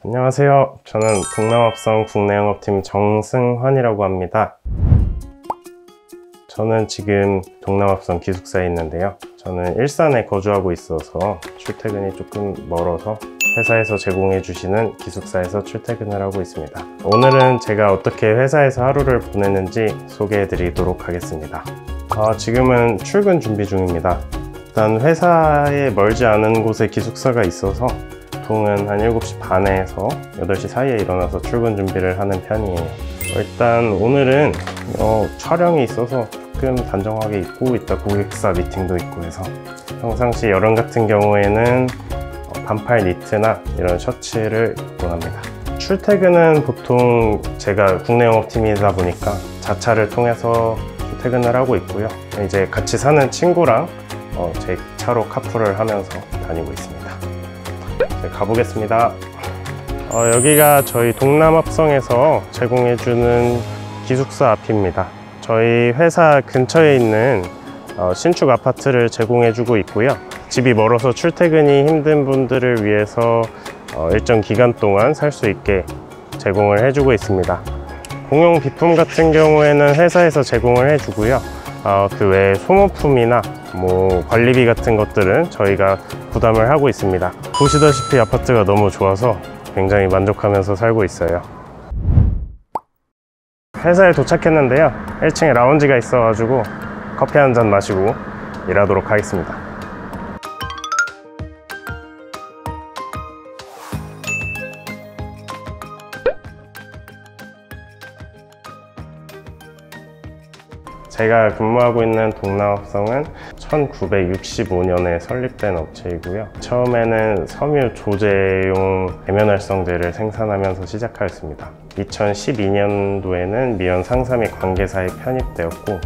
안녕하세요. 저는 동남합성 국내 영업팀 정승환이라고 합니다. 저는 지금 동남합성 기숙사에 있는데요. 저는 일산에 거주하고 있어서 출퇴근이 조금 멀어서 회사에서 제공해 주시는 기숙사에서 출퇴근을 하고 있습니다. 오늘은 제가 어떻게 회사에서 하루를 보내는지 소개해 드리도록 하겠습니다. 지금은 출근 준비 중입니다. 일단 회사에 멀지 않은 곳에 기숙사가 있어서 보통은 한 7시 반에서 8시 사이에 일어나서 출근 준비를 하는 편이에요. 일단 오늘은 촬영이 있어서 조금 단정하게 입고 이따 고객사 미팅도 있고 해서 평상시 여름 같은 경우에는 반팔 니트나 이런 셔츠를 입곤 합니다. 출퇴근은 보통 제가 국내 영업팀이다 보니까 자차를 통해서 출퇴근을 하고 있고요. 이제 같이 사는 친구랑 제 차로 카풀을 하면서 다니고 있습니다. 이제 가보겠습니다. 여기가 저희 동남합성에서 제공해주는 기숙사 앞입니다. 저희 회사 근처에 있는 신축 아파트를 제공해주고 있고요. 집이 멀어서 출퇴근이 힘든 분들을 위해서 일정 기간 동안 살 수 있게 제공을 해주고 있습니다. 공용 비품 같은 경우에는 회사에서 제공을 해주고요. 그 외에 소모품이나 관리비 같은 것들은 저희가 부담을 하고 있습니다. 보시다시피 아파트가 너무 좋아서 굉장히 만족하면서 살고 있어요. 회사에 도착했는데요. 1층에 라운지가 있어가지고 커피 한 잔 마시고 일하도록 하겠습니다. 제가 근무하고 있는 동남합성은 1965년에 설립된 업체이고요. 처음에는 섬유 조제용 대면활성제를 생산하면서 시작하였습니다. 2012년도에는 미연 상사 및 관계사에 편입되었고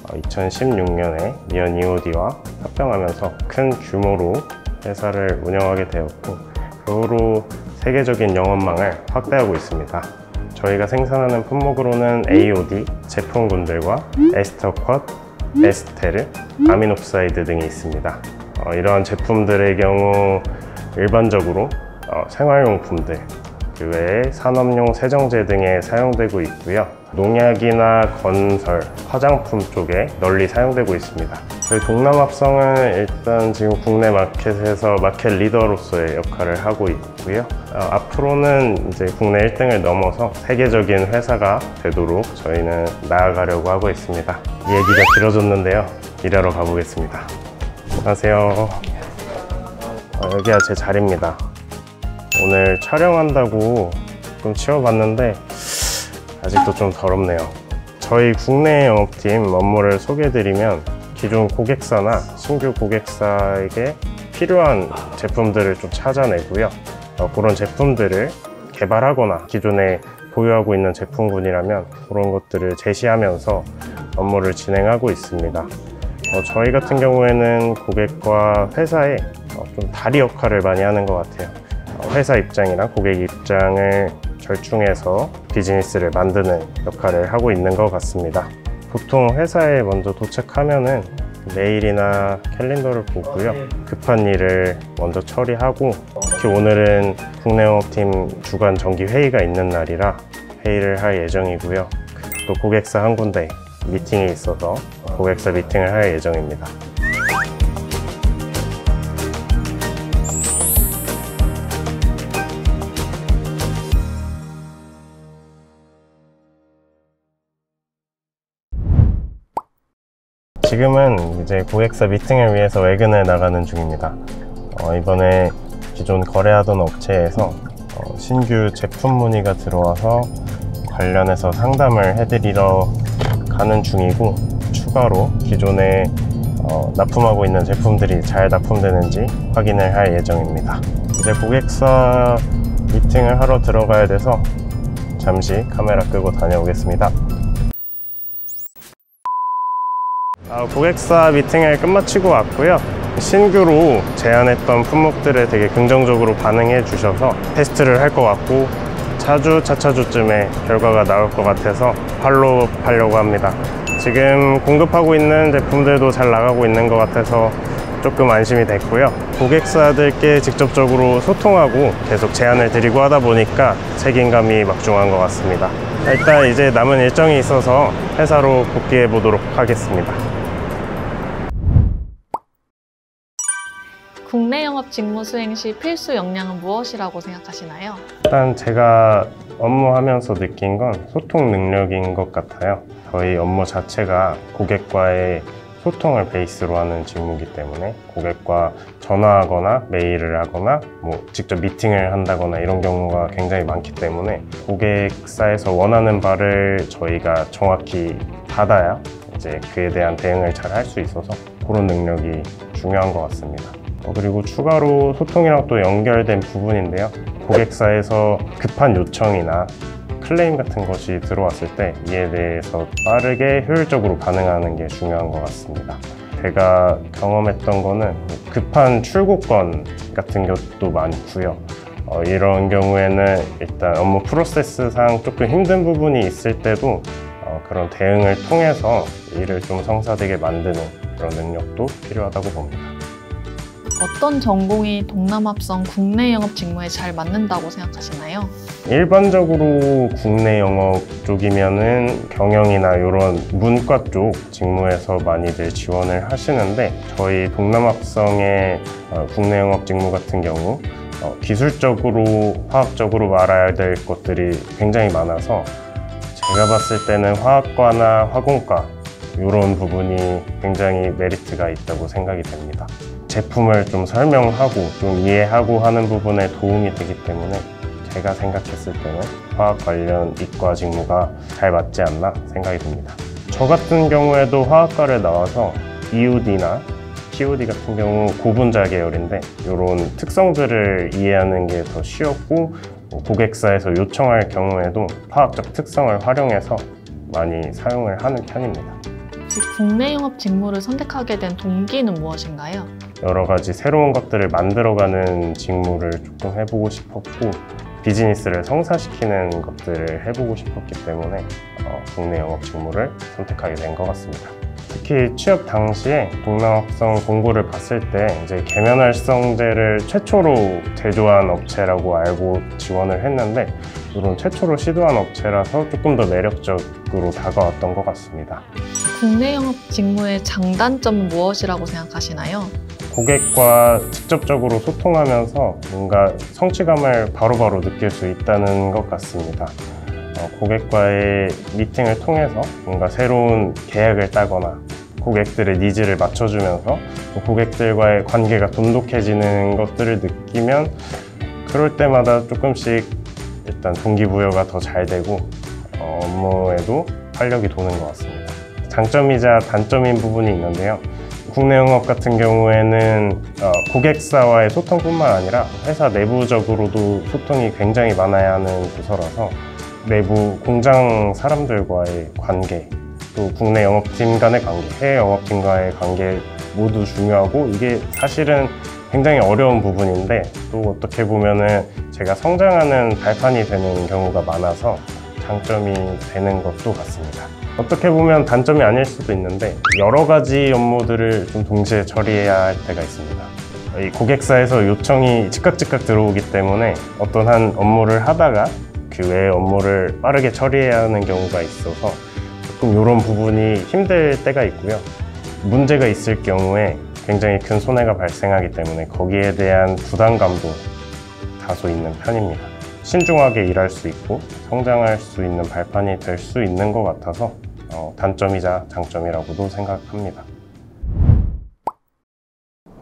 2016년에 미연 EOD와 합병하면서 큰 규모로 회사를 운영하게 되었고 그 후로 세계적인 영업망을 확대하고 있습니다. 저희가 생산하는 품목으로는 AOD 제품군들과 에스터컷, 에스테르, 아민옵사이드 등이 있습니다. 이러한 제품들의 경우 일반적으로 생활용품들, 그 외에 산업용 세정제 등에 사용되고 있고요. 농약이나 건설, 화장품 쪽에 널리 사용되고 있습니다. 저희 동남합성은 일단 지금 국내 마켓에서 마켓 리더로서의 역할을 하고 있고요. 앞으로는 이제 국내 1등을 넘어서 세계적인 회사가 되도록 저희는 나아가려고 하고 있습니다. 이 얘기가 길어졌는데요. 일하러 가보겠습니다. 안녕하세요. 여기가 제 자리입니다. 오늘 촬영한다고 좀 치워봤는데 아직도 좀 더럽네요. 저희 국내 영업팀 업무를 소개해드리면 기존 고객사나 신규 고객사에게 필요한 제품들을 좀 찾아내고요. 그런 제품들을 개발하거나 기존에 보유하고 있는 제품군이라면 그런 것들을 제시하면서 업무를 진행하고 있습니다. 저희 같은 경우에는 고객과 회사에 좀 다리 역할을 많이 하는 것 같아요. 회사 입장이나 고객 입장을 절충해서 비즈니스를 만드는 역할을 하고 있는 것 같습니다. 보통 회사에 먼저 도착하면은 메일이나 캘린더를 보고요. 급한 일을 먼저 처리하고 특히 오늘은 국내 영업팀 주간 정기 회의가 있는 날이라 회의를 할 예정이고요. 또 고객사 한 군데 미팅이 있어서 고객사 미팅을 할 예정입니다. 지금은 이제 고객사 미팅을 위해서 외근을 나가는 중입니다. 이번에 기존 거래하던 업체에서 신규 제품 문의가 들어와서 관련해서 상담을 해드리러 가는 중이고 추가로 기존에 납품하고 있는 제품들이 잘 납품되는지 확인을 할 예정입니다. 이제 고객사 미팅을 하러 들어가야 돼서 잠시 카메라 끄고 다녀오겠습니다. 고객사 미팅을 끝마치고 왔고요. 신규로 제안했던 품목들에 되게 긍정적으로 반응해 주셔서 테스트를 할 것 같고 차주쯤에 결과가 나올 것 같아서 팔로우하려고 합니다. 지금 공급하고 있는 제품들도 잘 나가고 있는 것 같아서 조금 안심이 됐고요. 고객사들께 직접적으로 소통하고 계속 제안을 드리고 하다 보니까 책임감이 막중한 것 같습니다. 일단 이제 남은 일정이 있어서 회사로 복귀해 보도록 하겠습니다. 국내 영업 직무 수행 시 필수 역량은 무엇이라고 생각하시나요? 일단 제가 업무하면서 느낀 건 소통 능력인 것 같아요. 저희 업무 자체가 고객과의 소통을 베이스로 하는 직무이기 때문에 고객과 전화하거나 메일을 하거나 직접 미팅을 한다거나 이런 경우가 굉장히 많기 때문에 고객사에서 원하는 바를 저희가 정확히 받아야 이제 그에 대한 대응을 잘 할 수 있어서 그런 능력이 중요한 것 같습니다. 그리고 추가로 소통이랑 또 연결된 부분인데요. 고객사에서 급한 요청이나 클레임 같은 것이 들어왔을 때 이에 대해서 빠르게 효율적으로 반응하는 게 중요한 것 같습니다. 제가 경험했던 거는 급한 출고건 같은 것도 많고요. 이런 경우에는 일단 업무 프로세스상 조금 힘든 부분이 있을 때도 그런 대응을 통해서 일을 좀 성사되게 만드는 그런 능력도 필요하다고 봅니다. 어떤 전공이 동남합성 국내 영업 직무에 잘 맞는다고 생각하시나요? 일반적으로 국내 영업 쪽이면은 경영이나 이런 문과 쪽 직무에서 많이들 지원을 하시는데 저희 동남합성의 국내 영업 직무 같은 경우 기술적으로, 화학적으로 알아야 될 것들이 굉장히 많아서 제가 봤을 때는 화학과나 화공과 이런 부분이 굉장히 메리트가 있다고 생각이 됩니다. 제품을 좀 설명하고 좀 이해하고 하는 부분에 도움이 되기 때문에 제가 생각했을 때는 화학 관련 이과 직무가 잘 맞지 않나 생각이 듭니다. 저 같은 경우에도 화학과를 나와서 EOD나 TOD 같은 경우 고분자 계열인데 이런 특성들을 이해하는 게 더 쉬웠고 고객사에서 요청할 경우에도 화학적 특성을 활용해서 많이 사용을 하는 편입니다. 국내 영업 직무를 선택하게 된 동기는 무엇인가요? 여러 가지 새로운 것들을 만들어가는 직무를 조금 해보고 싶었고 비즈니스를 성사시키는 것들을 해보고 싶었기 때문에 국내 영업 직무를 선택하게 된 것 같습니다. 특히 취업 당시에 동남합성 공고를 봤을 때 이제 계면활성제를 최초로 제조한 업체라고 알고 지원을 했는데 이런 최초로 시도한 업체라서 조금 더 매력적으로 다가왔던 것 같습니다. 국내 영업 직무의 장단점은 무엇이라고 생각하시나요? 고객과 직접적으로 소통하면서 뭔가 성취감을 바로바로 느낄 수 있다는 것 같습니다. 고객과의 미팅을 통해서 뭔가 새로운 계약을 따거나 고객들의 니즈를 맞춰주면서 고객들과의 관계가 돈독해지는 것들을 느끼면 그럴 때마다 조금씩 일단 동기부여가 더 잘 되고 업무에도 활력이 도는 것 같습니다. 장점이자 단점인 부분이 있는데요. 국내 영업 같은 경우에는 고객사와의 소통뿐만 아니라 회사 내부적으로도 소통이 굉장히 많아야 하는 부서라서 내부 공장 사람들과의 관계, 또 국내 영업팀 간의 관계, 해외 영업팀과의 관계 모두 중요하고 이게 사실은 굉장히 어려운 부분인데 또 어떻게 보면은 제가 성장하는 발판이 되는 경우가 많아서 장점이 되는 것도 같습니다. 어떻게 보면 단점이 아닐 수도 있는데 여러 가지 업무들을 좀 동시에 처리해야 할 때가 있습니다. 이 고객사에서 요청이 즉각 들어오기 때문에 어떤 한 업무를 하다가 그 외의 업무를 빠르게 처리해야 하는 경우가 있어서 조금 이런 부분이 힘들 때가 있고요. 문제가 있을 경우에 굉장히 큰 손해가 발생하기 때문에 거기에 대한 부담감도 다소 있는 편입니다. 신중하게 일할 수 있고 성장할 수 있는 발판이 될 수 있는 것 같아서 단점이자 장점이라고도 생각합니다.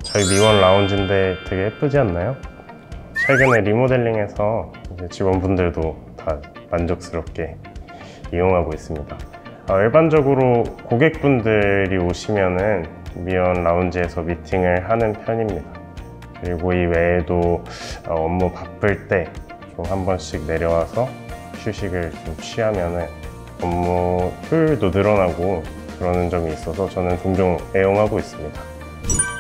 저희 미원 라운지인데 되게 예쁘지 않나요? 최근에 리모델링해서 이제 직원분들도 다 만족스럽게 이용하고 있습니다. 일반적으로 고객분들이 오시면은 미원 라운지에서 미팅을 하는 편입니다. 그리고 이 외에도 업무 바쁠 때 좀 한 번씩 내려와서 휴식을 좀 취하면은 업무 효율도 늘어나고 그러는 점이 있어서 저는 종종 애용하고 있습니다.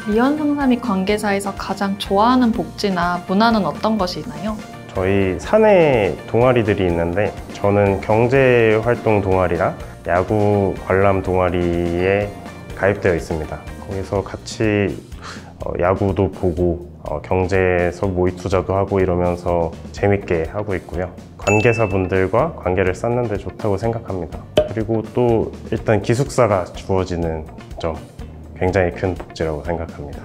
미원 상사 및 관계사에서 가장 좋아하는 복지나 문화는 어떤 것이 있나요? 저희 사내 동아리들이 있는데 저는 경제활동 동아리랑 야구 관람 동아리에 가입되어 있습니다. 거기서 같이 야구도 보고 경제에서 모의 투자도 하고 이러면서 재밌게 하고 있고요. 관계사분들과 관계를 쌓는 데 좋다고 생각합니다. 그리고 또 일단 기숙사가 주어지는 점, 굉장히 큰 복지라고 생각합니다.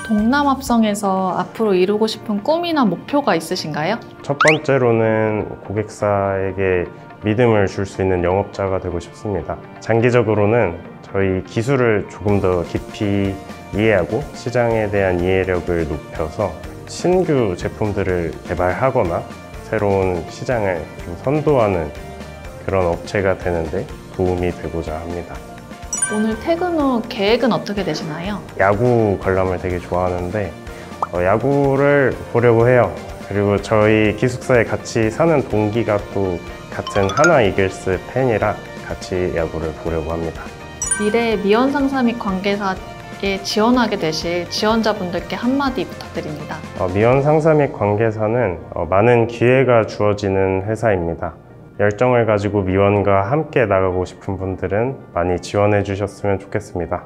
동남합성에서 앞으로 이루고 싶은 꿈이나 목표가 있으신가요? 첫 번째로는 고객사에게 믿음을 줄 수 있는 영업자가 되고 싶습니다. 장기적으로는 저희 기술을 조금 더 깊이 이해하고 시장에 대한 이해력을 높여서 신규 제품들을 개발하거나 새로운 시장을 좀 선도하는 그런 업체가 되는데 도움이 되고자 합니다. 오늘 퇴근 후 계획은 어떻게 되시나요? 야구 관람을 되게 좋아하는데 야구를 보려고 해요. 그리고 저희 기숙사에 같이 사는 동기가 또 같은 하나 이글스 팬이라 같이 야구를 보려고 합니다. 미래의 미원 상사 및 관계사에 지원하게 되실 지원자분들께 한마디 부탁드립니다. 미원 상사 및 관계사는 많은 기회가 주어지는 회사입니다. 열정을 가지고 미원과 함께 나가고 싶은 분들은 많이 지원해 주셨으면 좋겠습니다.